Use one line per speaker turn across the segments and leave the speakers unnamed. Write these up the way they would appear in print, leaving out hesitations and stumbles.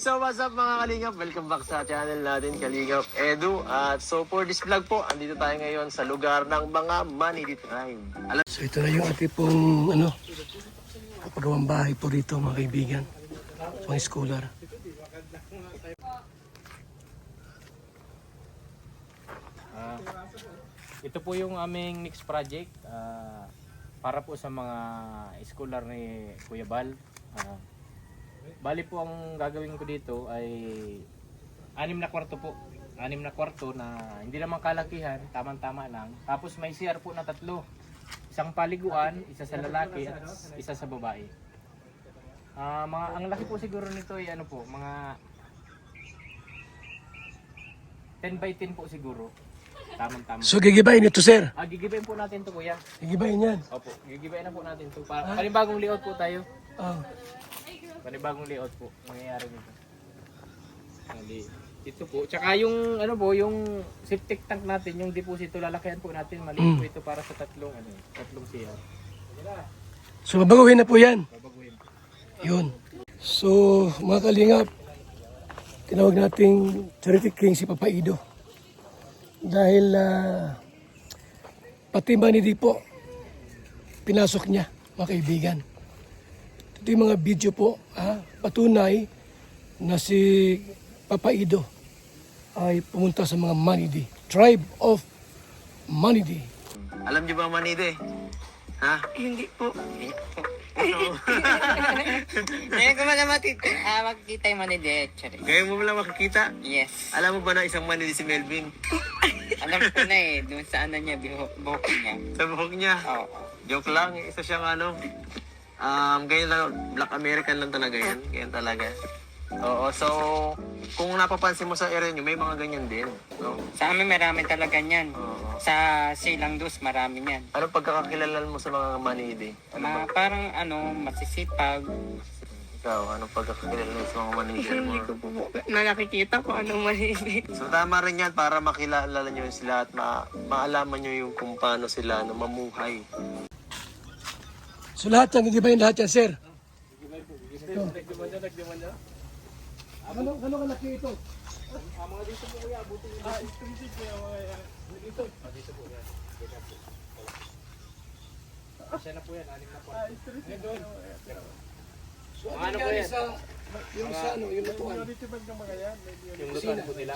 So what's up mga Kalingap? Welcome back sa channel natin, Kalingap Edu. At so for this vlog po, andito tayo ngayon sa lugar ng mga Manidi Tribe.
So ito na yung ating pong kapagawang bahay po rito mga kaibigan, mga scholar.
Ito po yung aming next project para po sa mga scholar ni Kuya Bal. Bali po ang gagawin ko dito ay 6 na kwarto po. 6 na kwarto na hindi naman kalakihan, tamang-tama lang. Tapos may CR po na 3. Isang paliguan, isa sa lalaki at isa sa babae. Ang laki po siguro nito ay ano po, mga 10 by 10 po siguro. Tamang-tama.
So gigibayin ito sir?
Gigibayin po natin to kuya.
Gigibayin yan?
Opo, gigibayin na po natin to. Panibagong layout po tayo. Panibagong layout po mangyayari nito. Ito po. Tsaka yung ano po, yung septic tank natin, yung deposito lalakihan po natin. Maliit po ito para sa tatlong CR.
So babaguhin na po yan?
Babaguhin po.
Yun. So mga Kalingap, tinawag nating Charity King si Papa Ido. Dahil pati Manidi po, pinasok niya mga kaibigan. Ito yung mga video po, patunay na si Papa Ido ay pumunta sa mga Manidi, Tribe of Manidi.
Alam niyo ba ang Manidi? Ha?
Hindi po. Ngayon ko man makikita yung Manidi.
Ngayon mo lang makikita?
Yes.
Alam mo ba na isang Manidi si Melvin?
Alam ko na eh, doon sa ano niya, buhok niya.
Sa buhok niya?
Oo.
Joke lang, isa siyang ganyan lang, Black American lang talaga yan. Ganyan talaga. Oo, so kung napapansin mo sa area nyo, may mga ganyan din. No?
Sa amin marami talaga niyan.
Oo.
Sa Silang Dos, marami niyan.
Ano pagkakakilala mo sa mga Manidi?
Parang masisipag.
Ikaw, anong pagkakakilala mo sa mga Manidi?
Hindi ko po nakikita ko anong Manidi.
So tama rin yan para makilala nyo sila at maalaman nyo yung kung paano sila mamuhay.
So lahat yan, gigibayin lahat yan sir? Ano kalaki ito?
Mga dito po kuya, abutin nyo. Expensive po yung mga dito. Dito po yan. Siya na po yan, 6 na po.
So
Ano po yan?
Yung sa ano, yung lutuan.
Yung lutuan po nila.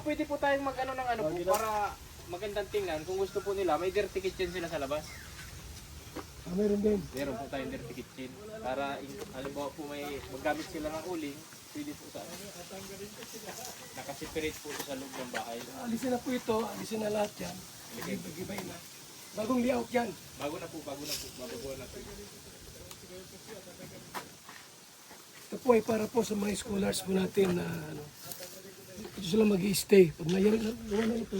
Pwede po tayong mag-ano ng ano po para magandang tingnan. Kung gusto po nila, may dirty kitchen sila sa labas.
Meron din.
Meron po tayong dirty kitchen. Para, halimbawa po may maggamit sila ng uling, pwede po sa ano. Nakaseparate po sa loob ng bahay.
Alisin na po ito, alisin na lahat yan. Gigibayin na. Bagong layout yan.
Bago na po. Babago na po.
Ito po ay para po sa mga scholars po natin na dito sila mag-i-stay. Pag nawa na ito,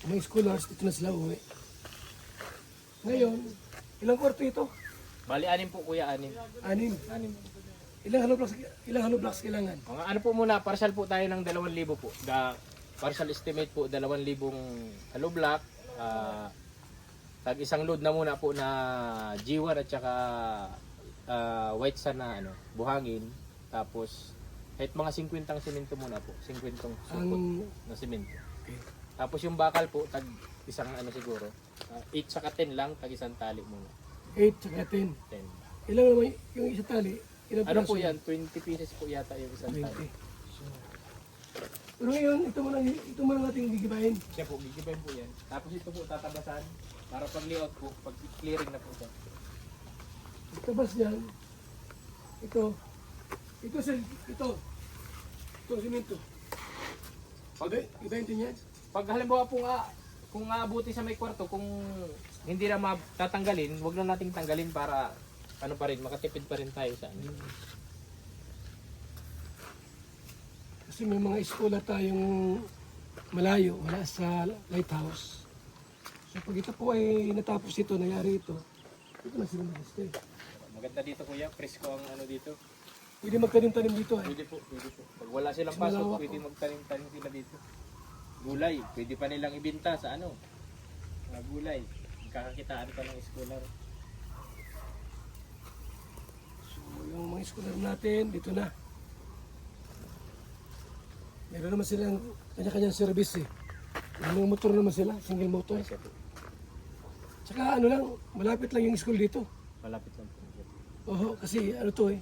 mga scholars dito na sila uwi. Ngayon, ilang kwarto ito?
Bali, 6 po kuya, 6.
6. Ilang hollow blocks kailangan?
Mga ano po muna, partial po tayo ng 2,000 po. Partial estimate po, 2,000 hollow block. Tag isang load na muna po na G1 at saka white sand na buhangin. Tapos kahit mga 50 semento muna po, 50 supot na semento.
Okay.
Tapos yung bakal po, tag isang siguro, 8 saka 10 lang, tag isang tali muna.
8 saka 10.
10.
Ilang naman yung isa tali? Ilang
Ano
piraso?
po yan? 20 pieces po yata yung isang
20.
tali.
So, pero ngayon, ito mo lang natin gigibahin.
Siya po, gigibayin po yan. Tapos ito po tatabasan para pag layout po, pag clearing na po siya.
Tabas niyan. Ito simento. Ibahin din yan.
Pag halimbawa po kung aabuti sa may kwarto, kung hindi na matatanggalin, wag na nating tanggalin para makatipid pa rin tayo sa ano.
Kasi may mga eskwela tayong malayo, wala sa lighthouse. So pag ito po ay natapos ito, nangyari ito, ito na sila mag-stay.
Maganda dito kuya, presko ang dito.
Pwede magtanim-tanim dito ay.
Pwede po. Pag wala silang
Mas
pasok,
malawak
pwede
po.
magtanim-tanim sila dito. Gulay, pwede pa nilang ibenta sa mga gulay. Kakakitaan pa ng scholar.
So yung mga scholar natin, dito na. Meron naman silang kanya-kanyang service eh. May mga motor naman sila, single motor. Tsaka ano lang, malapit lang yung school dito.
Malapit lang po.
Oo, kasi ano to eh,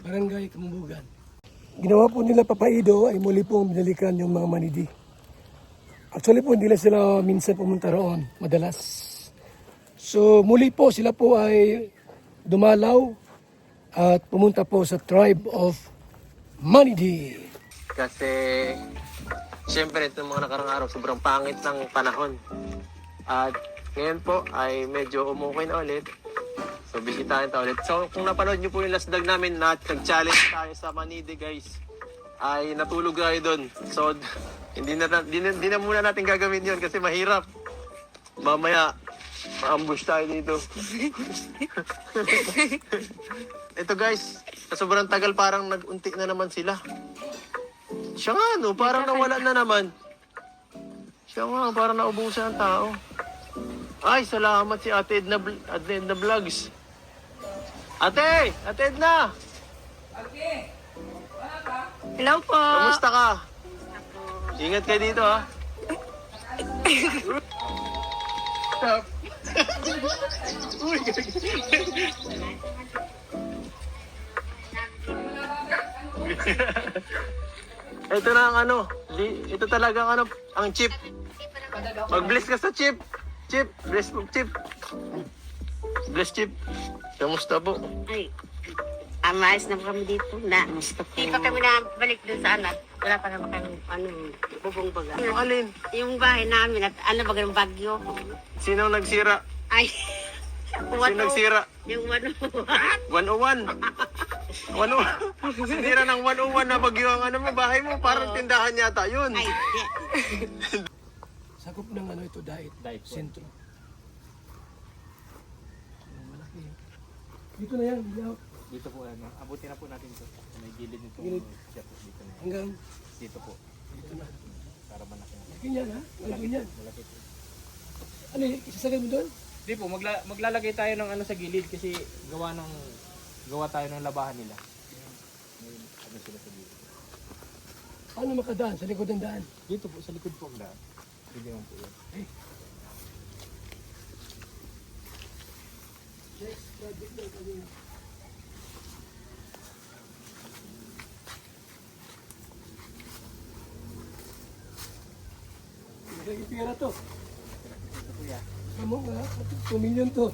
Barangay Kamumbugan. Ginawa po nila Papaido ay muli pong binalikan yung mga manidi. Actually po, hindi lang sila minsan pumunta roon, madalas. So muli po, sila po ay dumalaw at pumunta po sa tribe of Manidi.
Kasi, siyempre, itong mga nakarang araw, sobrang pangit ng panahon. At ngayon po, ay medyo umuwi na ulit. So, bisitahin tayo ulit. So, kung napanood nyo po yung last vlog namin na nag-challenge tayo sa Manidi, guys, ay natulog tayo doon. So, hindi na muna natin gagawin yun kasi mahirap. Mamaya, ma-ambush tayo dito. Ito guys, sa sobrang tagal parang nag-unti na naman sila. Siya nga no, parang nawala na naman. Siya nga, parang naubusan ang tao. Ay, salamat si Ate Edna Vlogs. Ate Edna!
Hello po.
Kamusta ka? Ingat kayo dito ha. Uy, ito na ang ano, ito talaga ang ano, ang chip. Mag-bless ka sa chip. Chip, bless mo, chip. Bless chip. Kamusta po?
Ay, maayos na po kami dito. Hindi pa kami na balik dun sa anak. Wala pa naman kami, bubong baga.
Yung alin?
Yung bahay namin at baga ng bagyo.
Sino nagsira?
Ay,
Sino nagsira?
yung 101.
101. 101. Sinira ng 101 na bagyo ang ano mo, bahay mo. Parang tindahan yata yun.
Ay,
Sakop ng ano ito, Dait,
Dait po.
sentro. Malaki. Dito na yan, yaw.
Dito po, ano, abutin na po natin ito. May gilid nito.
Gilid.
Siya po, dito na.
Hanggang
Dito po.
dito na.
Para malaki na.
Ganyan ha? Ganyan.
Malaki po.
Ano, isasagay mo doon?
Hindi po, maglalagay tayo ng ano sa gilid kasi gawa tayo ng labahan nila. May ano sila sa gilid.
Paano makadaan? Sa likod ng daan?
Dito po, sa likod po ang daan. Pwede naman po yun.
Eh. Next project na kami. Naging pera to.
Ito po yan.
Amo nga, 2 million to.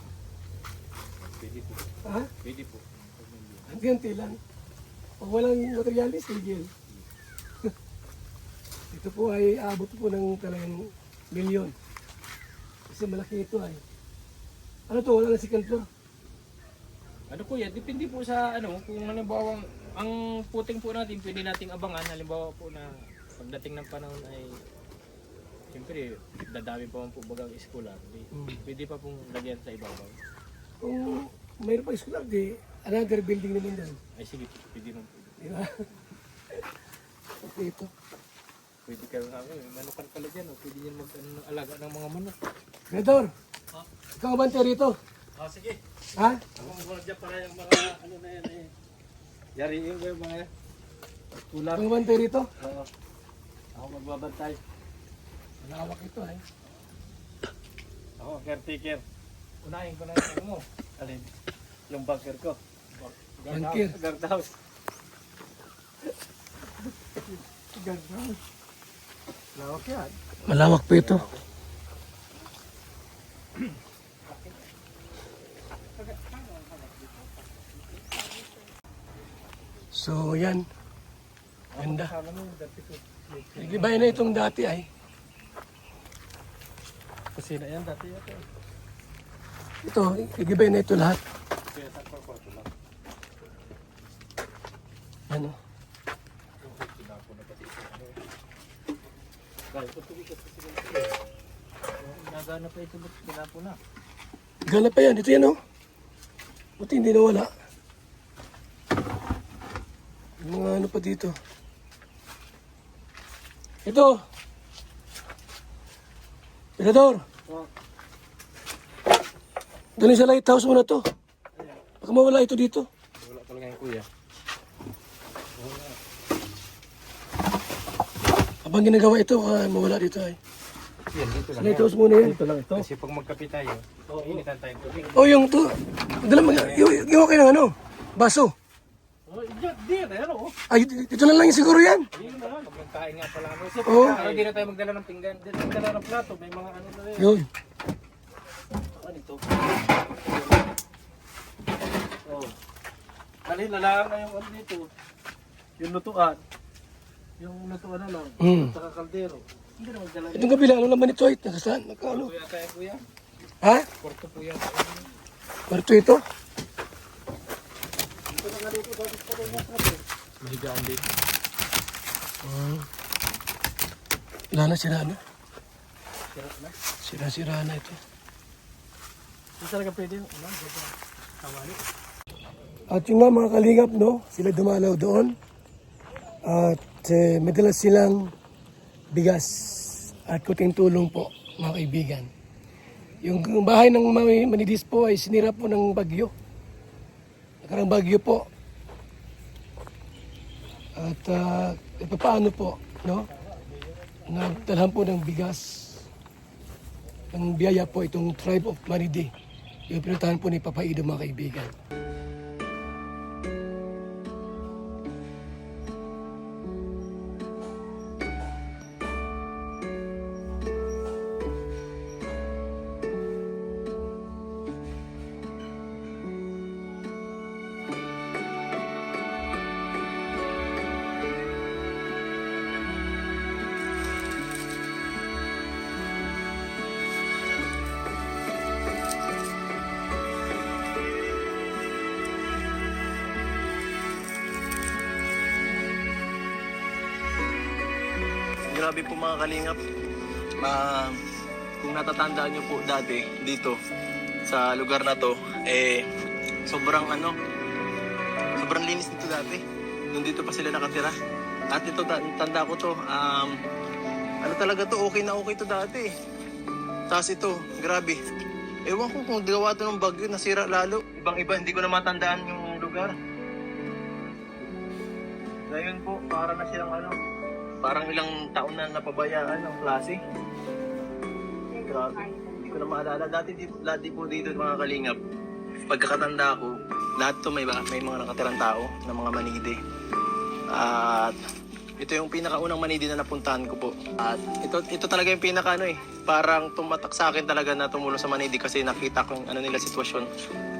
Pwede po.
Ha?
Pwede po.
Hanggang lang. Pag walang materialis, tigil. Ito po ay aabot po ng talagang milyon. Kasi malaki ito ay. Ano to? Wala na second floor.
Ano po yan? Depende po sa ano, kung halimbawa ang puting po natin, pwede nating abangan. Halimbawa po na pagdating ng panahon ay siyempre, dadami pa man po bagang eskular. Pwede pa pong lagyan sa ibabaw.
Kung mayroon pa school di another building naman doon.
Ay sige, pwede man po.
Di ba? Okay ito.
Pwede kayo nga, may manukan pala dyan. O. Pwede nyo alaga ng mga manok.
Redor, ikaw ang bante rito.
Sige.
Ha?
Ako muna dyan para yung mga ano na yan eh. Yariin ko yung mga kulang.
Ikaw ang bante rito.
Ako magbabantay.
Malawak ito ay.
Ako, caretaker. Unahin ko na yung ano mo. Alin? Yung bunker ko.
Bunker.
Guardhouse.
Malawak yan. Malawak po ito. So yan. Ganda. Naglibay na itong dati ay.
Kusina yan dati ito.
Ito, naglibay na ito lahat.
Kaya sa kwarto lang.
Ano?
Dahil ito tuloy kasi sila. Nagana pa ito, tinapo na.
Gana pa yan. Ito yan oh. Buti hindi nawala. Yung mga ano pa dito. Ito. Pilador. Doon sa lighthouse muna to. Baka mawala ito dito.
Wala talaga yung kuya.
Habang ginagawa ito, mawala dito ay.
Yan, dito lang.
Sige, itoos muna yan.
Dito lang ito. Kasi pag magkape tayo, initan tayong tubig.
Oh, yung to. Dala mo, yung okay ng ano, baso.
Oh, diyan, ano?
Ay, dito na lang yung siguro yan.
Ayun na, magkain nga pala. Kasi
Oo.
para hindi na tayo magdala ng pinggan, hindi na magdala ng plato, may mga ano na rin.
Yun.
Ano ito? Oh. Dali na lang na yung ano dito. Yung lutuan. Yung lutuan na lang.
Hmm.
Saka kaldero. Hindi na magdala.
Itong kabila, ano naman ito ay? Nakasaan? Ano?
Kuya tayo kuya.
Ha?
Porto po yan.
Kwarto ito?
Mahigaan din.
Wala na, sira na. Sira na ito.
Hindi talaga pwede yung ano, kawali.
At yung nga mga kalingap, no, sila dumalaw doon. At may dala silang bigas at kuting tulong po, mga kaibigan. Yung bahay ng Manidis po ay sinira po ng bagyo. Nakarang bagyo po. At paano po, no? Nagdalhan po ng bigas, ng biyaya po itong Tribe of Manidi. Yung pinuntahan po ni Papa Ido, mga kaibigan.
Grabe po mga kalingap. Kung natatandaan nyo po dati dito sa lugar na to, sobrang linis dito dati. Nung dito pa sila nakatira. At ito, tanda ko to, ano talaga to, okay na okay to dati. Tapos ito, grabe. Ewan ko kung gawa to ng bagyo, nasira lalo. Ibang-iba, hindi ko na matandaan yung lugar. Ngayon po, para na silang parang ilang taon na napabayaan ng klase. Grabe. Hindi ko na maalala. Dati po dito mga kalingap, pagkakatanda ko, lahat to may mga nakatirang tao ng mga Manidi. At ito yung pinakaunang Manidi na napuntahan ko po. At ito talaga yung pinaka parang tumatak sa akin talaga na tumulong sa Manidi kasi nakita ko yung nila sitwasyon.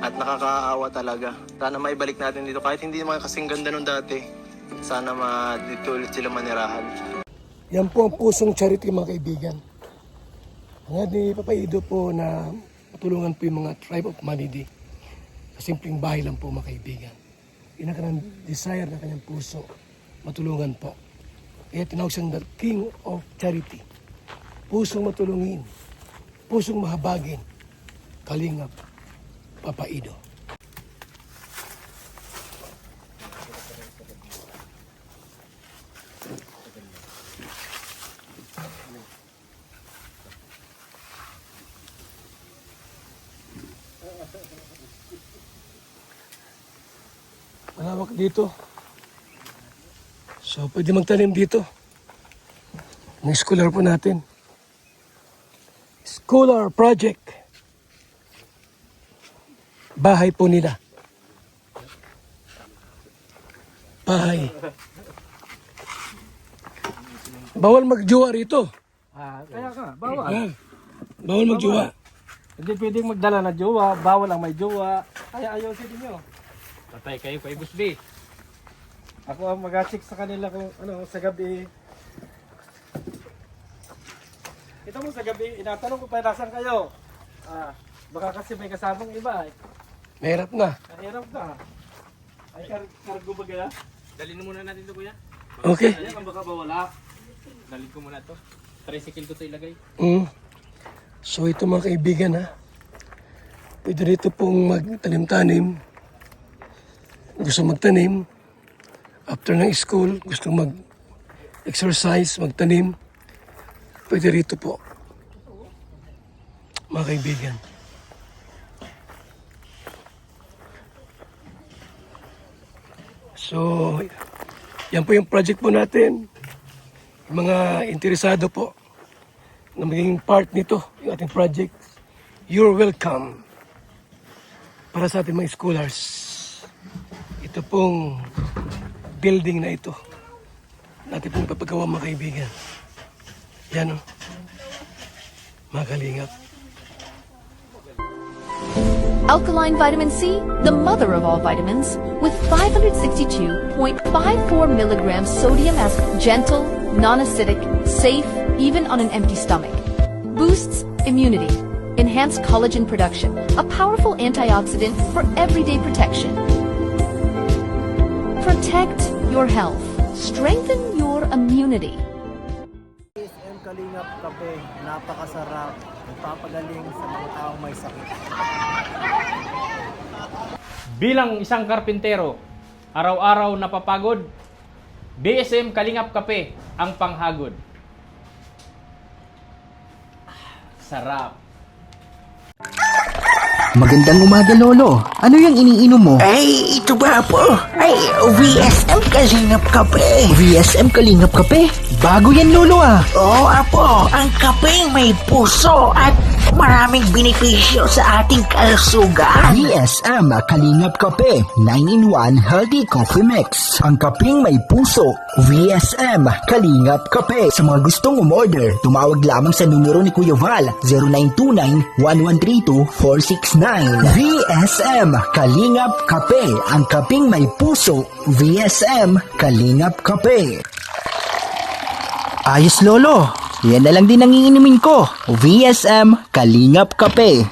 At nakakaawa talaga. Sana maibalik natin dito kahit hindi naman kasing ganda nung dati. Sana dito ulit sila manirahan.
Yan po ang pusong charity, mga kaibigan. Hangad ni Papa Ido po na matulungan po yung mga Tribe of Manidi. Sa simpleng bahay lang po, mga kaibigan. Yun ang kanyang desire na kanyang puso. Matulungan po. Kaya tinawag siyang the King of Charity. Pusong matulungin. Pusong mahabagin. Kalingap, Papa Ido. Malawak dito. So, pwede magtanim dito. Ng scholar po natin. Scholar project. Bahay po nila. Bahay. Bawal magjowa rito.
Kaya ka, bawal.
Bawal magjowa.
Hindi pwedeng magdala na jowa, bawal ang may jowa. Kaya ayusin niyo. Patay kayo kay Boss B. Ako ang mag-check sa kanila kung sa gabi. Ito mo sa gabi, inatanong ko pa nasan kayo. Baka kasi may kasamang iba eh.
Mahirap na.
Nahirap na. Ay, kargo ba kaya? Dalhin muna natin ito kuya.
Okay.
Ayan, kung baka bawala. Dalhin ko muna ito. Tricycle ko ito ilagay.
So ito mga kaibigan ha. Pwede rito pong magtanim-tanim. Gusto magtanim. After ng school, gusto mag-exercise, magtanim. Pwede rito po. Mga kaibigan. So, yan po yung project po natin. mga interesado po na maging part nito, yung ating project, you're welcome. Para sa ating mga scholars, ito pong building na ito, natin pong papagawa mga kaibigan. Yan o, mga kalingap.
Alkaline vitamin C, the mother of all vitamins, with 562.54 milligrams sodium as gentle, non-acidic, safe, even on an empty stomach. Boosts immunity, enhanced collagen production, a powerful antioxidant for everyday protection. Protect your health. Strengthen your immunity.
BSM Kalingap Kape, napakasarap. Nagpapagaling sa mga taong may sakit.
Bilang isang karpintero, araw-araw napapagod, BSM Kalingap Kape ang panghagod. Sarap.
Magandang umaga, Lolo. Ano yung iniinom mo?
Ay, ito ba po? Ay, VSM Kalingap Kape.
VSM Kalingap Kape? Bago yan, Lolo ah.
Oo, apo. Ang kapeng may puso at maraming benepisyo sa ating kalusugan.
VSM Kalingap Kape, 9-in-1 Healthy Coffee Mix. Ang kapeng may puso, VSM Kalingap Kape. Sa mga gustong umorder, tumawag lamang sa numero ni Kuya Val, 0929-1132-469. VSM Kalingap Kape, ang kapeng may puso, VSM Kalingap Kape. Ayos, Lolo. Yan na lang din ang iinumin ko. VSM Kalingap Kape.